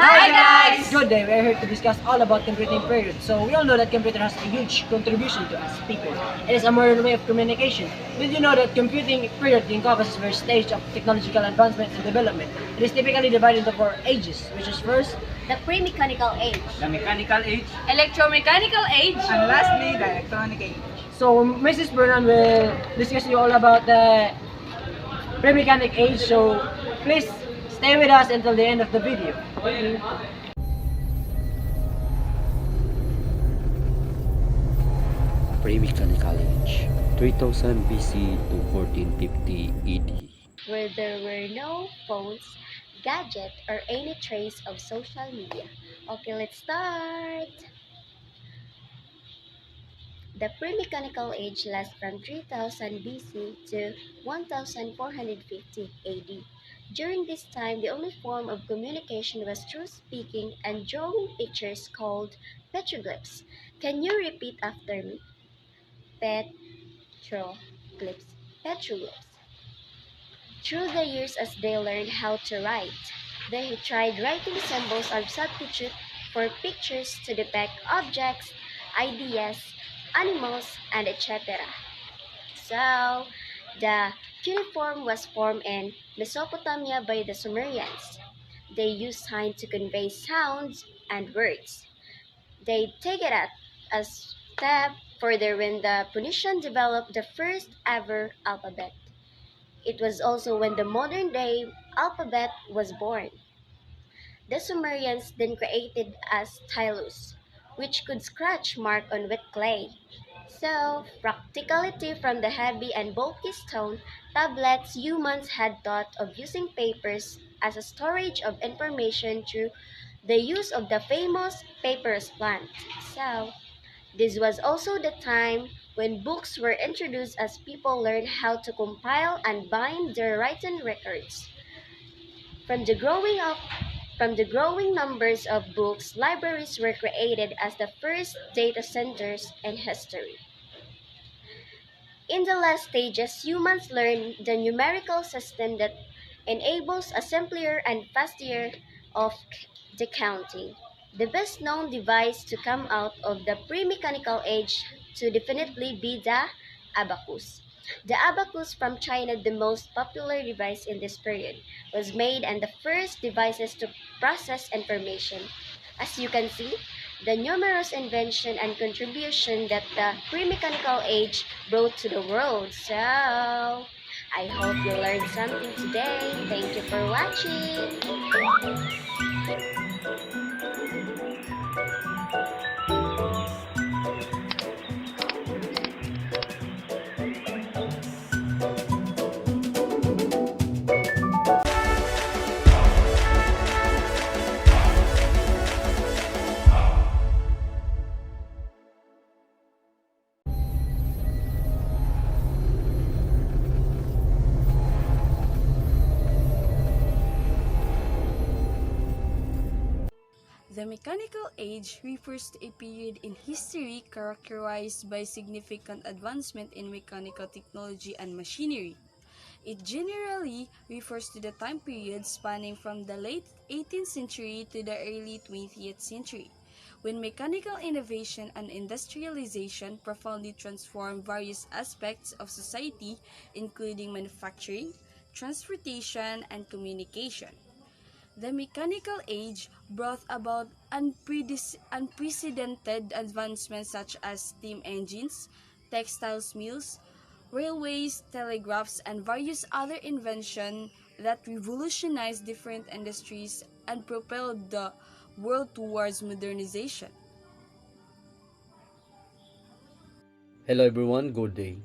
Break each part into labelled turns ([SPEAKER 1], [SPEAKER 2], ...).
[SPEAKER 1] Hi guys!
[SPEAKER 2] Good day, we're here to discuss all about computing period. So we all know that computer has a huge contribution to us people. It is a modern way of communication. Did you know that computing period encompasses various stages of technological advancement and development? It is typically divided into 4 ages, which is first,
[SPEAKER 1] The pre-mechanical age,
[SPEAKER 3] the mechanical age,
[SPEAKER 1] electromechanical age,
[SPEAKER 3] and lastly, the electronic age.
[SPEAKER 2] so Mrs. Bernard will discuss you all about the pre-mechanic age. So please stay with us until the end of the video.
[SPEAKER 4] Pre-mechanical age, 3000 BC to 1450 AD.
[SPEAKER 1] where there were no phones, gadget, or any trace of social media. Okay, let's start. The pre-mechanical age lasts from 3000 BC to 1450 AD. During this time, the only form of communication was through speaking and drawing pictures called petroglyphs. Can you repeat after me? Petroglyphs. Petroglyphs. Through the years as they learned how to write, they tried writing symbols or substitute for pictures to depict objects, ideas, animals, and etc. So, the cuneiform was formed in Mesopotamia by the Sumerians. They used signs to convey sounds and words. They take it a step further when the Phoenicians developed the first ever alphabet. It was also when the modern day alphabet was born. The Sumerians then created a stylus, which could scratch mark on wet clay. So, practicality from the heavy and bulky stone tablets, humans had thought of using papers as a storage of information through the use of the famous papyrus plant. So, this was also the time when books were introduced as people learned how to compile and bind their written records. From the growing up from the growing numbers of books, libraries were created as the first data centers in history. In the last stages, humans learned the numerical system that enables a simpler and faster of the counting. The best known device to come out of the pre-mechanical age to definitely be the abacus. The abacus from China, the most popular device in this period, was made and the first devices to process information. As you can see, the numerous invention and contribution that the pre-mechanical age brought to the world. So, I hope you learned something today. Thank you for watching.
[SPEAKER 5] The mechanical age refers to a period in history characterized by significant advancement in mechanical technology and machinery. It generally refers to the time period spanning from the late 18th century to the early 20th century, when mechanical innovation and industrialization profoundly transformed various aspects of society, including manufacturing, transportation, and communication. The mechanical age brought about unprecedented advancements such as steam engines, textiles mills, railways, telegraphs, and various other inventions that revolutionized different industries and propelled the world towards modernization.
[SPEAKER 4] Hello everyone, good day.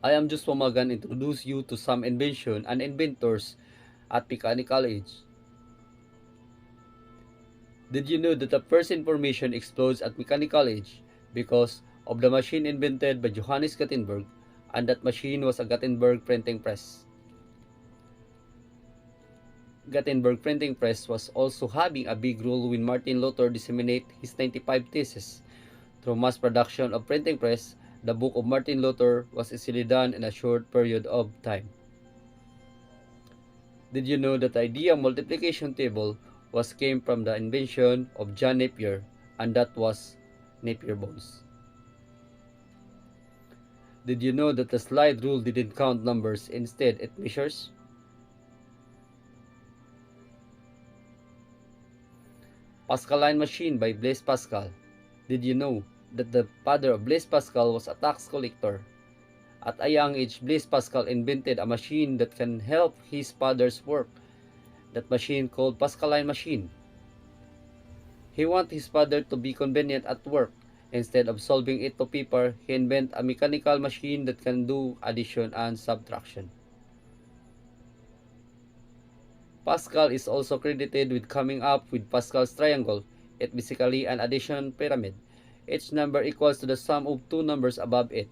[SPEAKER 4] I am just Wamagan introduce you to some invention and inventors at mechanical age. Did you know that the first information explodes at mechanical age because of the machine invented by Johannes Gutenberg, and that machine was a Gutenberg printing press. Gutenberg printing press was also having a big role when Martin Luther disseminated his 95 theses. Through mass production of printing press, the book of Martin Luther was easily done in a short period of time. Did you know that the idea of multiplication table was came from the invention of John Napier, and that was Napier bones. Did you know that the slide rule didn't count numbers, instead it measures? Pascaline machine by Blaise Pascal. Did you know that the father of Blaise Pascal was a tax collector? At a young age, Blaise Pascal invented a machine that can help his father's work. That machine called Pascaline machine. He wanted his father to be convenient at work. Instead of solving it to paper, he invented a mechanical machine that can do addition and subtraction. Pascal is also credited with coming up with Pascal's triangle. It's basically an addition pyramid. Each number equals to the sum of two numbers above it.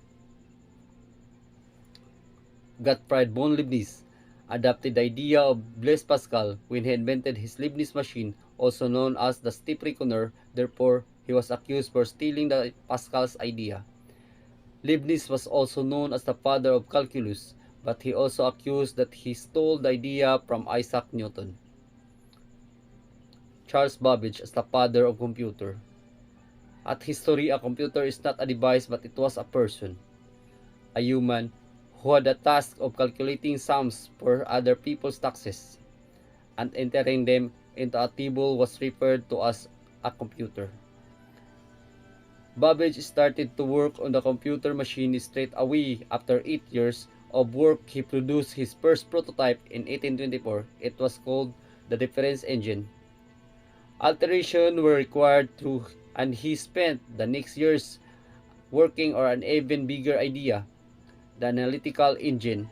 [SPEAKER 4] Gottfried von Leibniz adopted the idea of Blaise Pascal when he invented his Leibniz machine, also known as the step reckoner. Therefore, he was accused for stealing the Pascal's idea. Leibniz was also known as the father of calculus, but he also accused that he stole the idea from Isaac Newton. Charles Babbage as the father of computer. At history, a computer is not a device, but it was a person, a human, who had the task of calculating sums for other people's taxes, and entering them into a table was referred to as a computer. Babbage started to work on the computer machine straight away. After 8 years of work, he produced his first prototype in 1824. It was called the difference engine. Alterations were required through, and he spent the next years working on an even bigger idea, the analytical engine,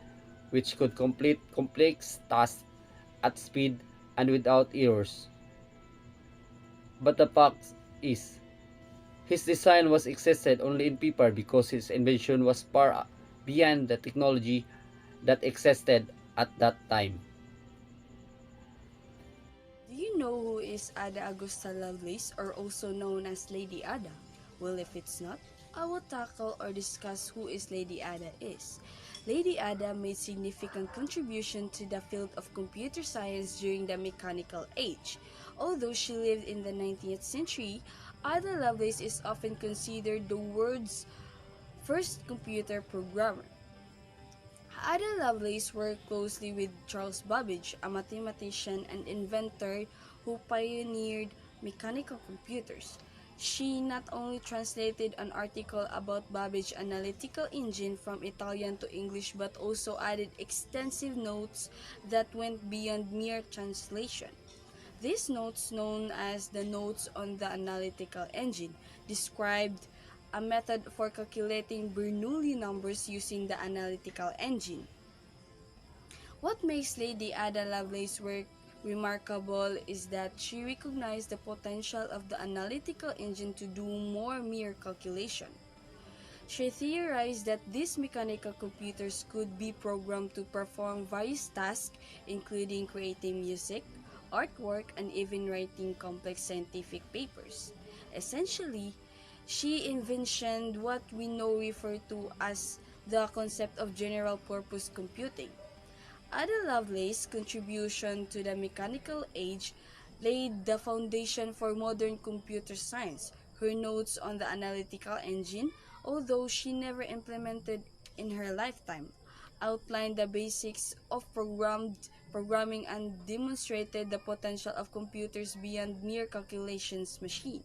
[SPEAKER 4] which could complete complex tasks at speed and without errors. But the fact is, his design was existed only in paper because his invention was far beyond the technology that existed at that time.
[SPEAKER 5] Do you know who is Ada Augusta Lovelace, or also known as Lady Ada? Well, if it's not, I will tackle or discuss who is Lady Ada is. Lady Ada made significant contribution to the field of computer science during the mechanical age. Although she lived in the 19th century, Ada Lovelace is often considered the world's first computer programmer. Ada Lovelace worked closely with Charles Babbage, a mathematician and inventor who pioneered mechanical computers. She not only translated an article about Babbage's analytical engine from Italian to English, but also added extensive notes that went beyond mere translation. These notes, known as the Notes on the Analytical Engine, described a method for calculating Bernoulli numbers using the analytical engine. What makes Lady Ada Lovelace's work remarkable is that she recognized the potential of the analytical engine to do more mere calculation. She theorized that these mechanical computers could be programmed to perform various tasks, including creating music, artwork, and even writing complex scientific papers. Essentially, she envisioned what we now refer to as the concept of general-purpose computing. Ada Lovelace's contribution to the mechanical age laid the foundation for modern computer science. Her notes on the analytical engine, although she never implemented in her lifetime, outlined the basics of programming and demonstrated the potential of computers beyond mere calculations machine.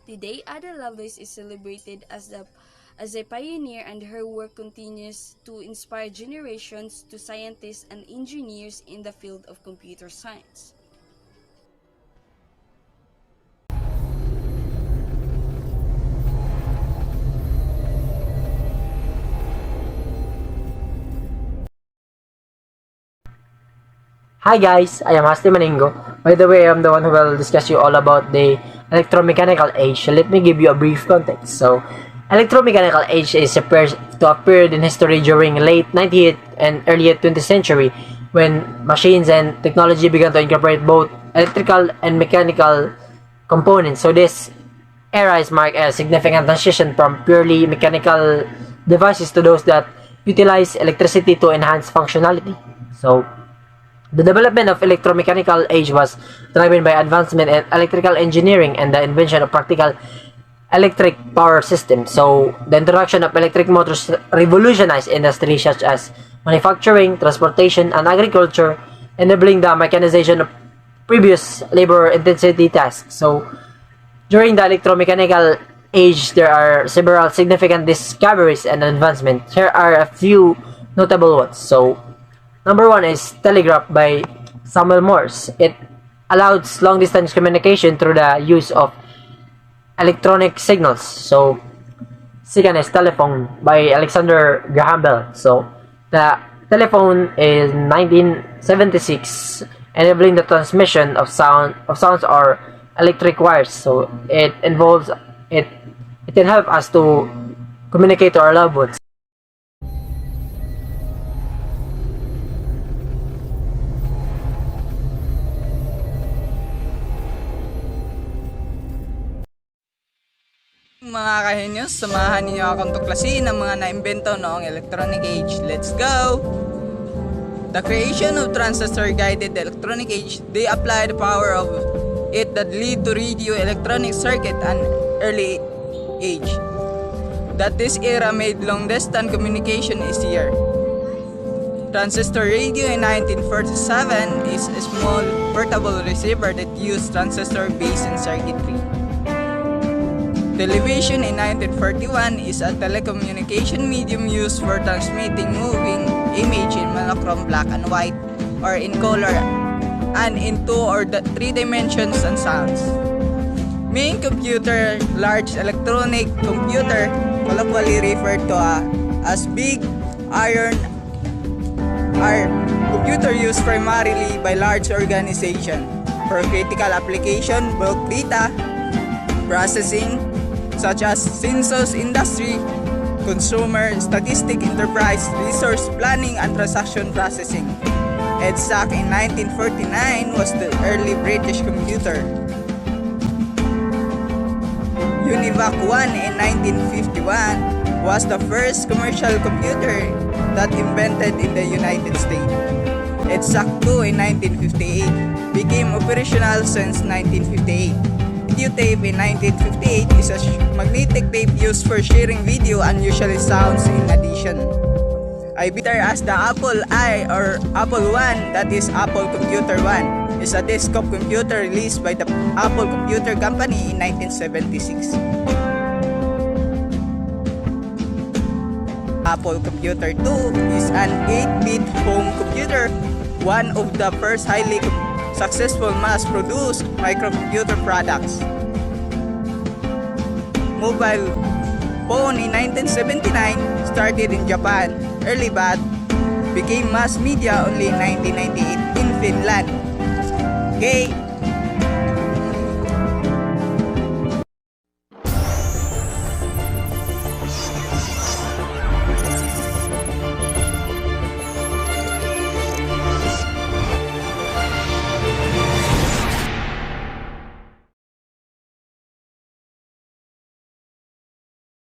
[SPEAKER 5] Today, Ada Lovelace is celebrated as a pioneer, and her work continues to inspire generations to scientists and engineers in the field of computer science.
[SPEAKER 2] Hi guys, I am Hasty Maningo. By the way, I'm the one who will discuss you all about the electromechanical age. Let me give you a brief context. So, electromechanical age is a period in history during late 19th and early 20th century when machines and technology began to incorporate both electrical and mechanical components. So this era is marked a significant transition from purely mechanical devices to those that utilize electricity to enhance functionality. So The development of electromechanical age was driven by advancement in electrical engineering and the invention of practical electric power systems. So, the introduction of electric motors revolutionized industries such as manufacturing, transportation, and agriculture, enabling the mechanization of previous labor intensity tasks. So, during the electromechanical age, there are several significant discoveries and advancements. Here are a few notable ones. So, number one is telegraph by Samuel Morse. It allowed long distance communication through the use of electronic signals. So, second is telephone by Alexander Graham Bell. So, the telephone is 1976, enabling the transmission of sounds or electric wires. So, it can help us to communicate to our loved ones.
[SPEAKER 3] Mga kahenyos, samahan ninyo akong tuklasin ng mga naimbento noong electronic age. Let's go! The creation of transistor-guided electronic age, they apply the power of it that lead to radio electronic circuit and early age. That this era made long-distance communication easier. Transistor radio in 1947 is a small portable receiver that used transistor-based in circuitry. Television in 1941 is a telecommunication medium used for transmitting moving image in monochrome black and white or in color and in 2 or 3 dimensions and sounds. Main computer, large electronic computer, colloquially referred to as big iron are computer used primarily by large organization for critical application, bulk data processing, such as census industry, consumer, statistic enterprise, resource planning, and transaction processing. EDSAC in 1949 was the early British computer. UNIVAC 1 in 1951 was the first commercial computer that invented in the United States. EDSAC 2 in 1958 became operational since 1958. Videotape in 1958 is a magnetic tape used for sharing video and usually sounds in addition. I better as the Apple I or Apple I, that is Apple Computer 1, is a desktop computer released by the Apple Computer Company in 1976. Apple Computer 2 is an 8-bit home computer, one of the first highly successful mass-produced microcomputer products. Mobile phone in 1979 started in Japan, early but became mass media only in 1998 in Finland. Okay,